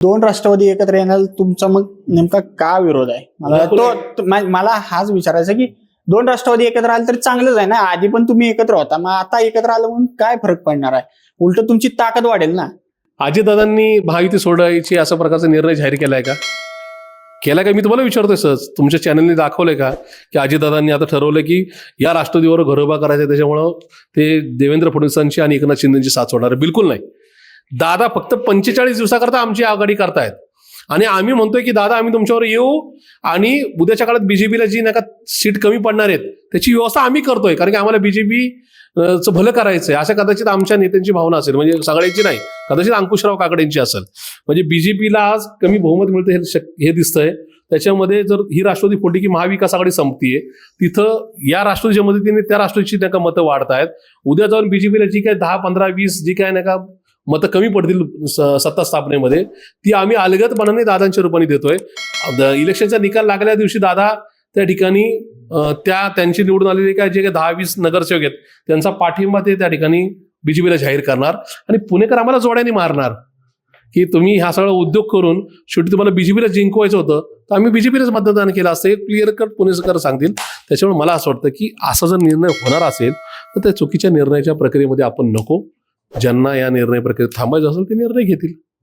दोन राष्ट्रवादी एकत्र येण्याला तुमचा मग नेमका का विरोध आहे? मला हाच विचारायचा की दोन राष्ट्रवादी एकत्र आले तर चांगलंच आहे ना. आधी पण तुम्ही एकत्र होता, मग आता एकत्र आलं म्हणून काय फरक पडणार आहे? उलट तुमची ताकद वाढेल ना. अजितदादांनी महायुती सोडायची असा प्रकारचा निर्णय जाहीर केलाय का? केला का? मी तुम्हाला विचारतोय सहज. तुमच्या चॅनलने दाखवलंय का की अजितदादांनी आता ठरवलं की या राष्ट्रवादीवर घरोबा करायचा, त्याच्यामुळं ते देवेंद्र फडणवीसांची आणि एकनाथ शिंदेची साथ सोडणार? बिलकुल नाही. दादा फक्त 45 दिवसाकरता आमची आघाडी करतायत आणि आम्ही म्हणतोय की दादा आम्ही तुमच्यावर येऊ आणि उद्याच्या काळात बीजेपीला जी नका सीट कमी पडणार आहेत त्याची व्यवस्था आम्ही करतोय, कारण की आम्हाला बीजेपी चं भलं करायचंय. असं कदाचित आमच्या नेत्यांची भावना असेल, म्हणजे सगळ्यांची नाही, कदाचित अंकुशराव काकडेंची असेल. म्हणजे बीजेपीला आज कमी बहुमत मिळतं हे दिसतंय. त्याच्यामध्ये जर ही राष्ट्रवादी फोडली की महाविकास आघाडी संपतीये, तिथं या राष्ट्रवादीच्या मदतीने त्या राष्ट्रवादीची नका मतं वाढतायत. उद्या जाऊन बीजेपीला जी काय 10, 15, 20 जी काय नका मतं कमी पडतील सत्ता स्थापनेमध्ये, ती आम्ही अलगदपणाने दादांच्या रूपाने देतोय. इलेक्शनचा निकाल लागल्या दिवशी दादा त्या ठिकाणी त्यांची निवडून आलेले काय जे 10-20 नगरसेवक आहेत त्यांचा पाठिंबा ते त्या ठिकाणी बीजेपीला जाहीर करणार आणि पुणेकर आम्हाला जोड्याने मारणार की तुम्ही हा सगळा उद्योग करून शेवटी तुम्हाला बीजेपीला जिंकवायचं होतं तर आम्ही बीजेपीलाच मतदान केलं असं एक क्लिअर कट पुणेकर सांगतील. त्याच्यामुळे मला असं वाटतं की असा जर निर्णय होणार असेल तर त्या चुकीच्या निर्णयाच्या प्रक्रियेमध्ये आपण नको. ज्यांना या निर्णय प्रक्रियेत थांबायचं असेल ते निर्णय घेतील.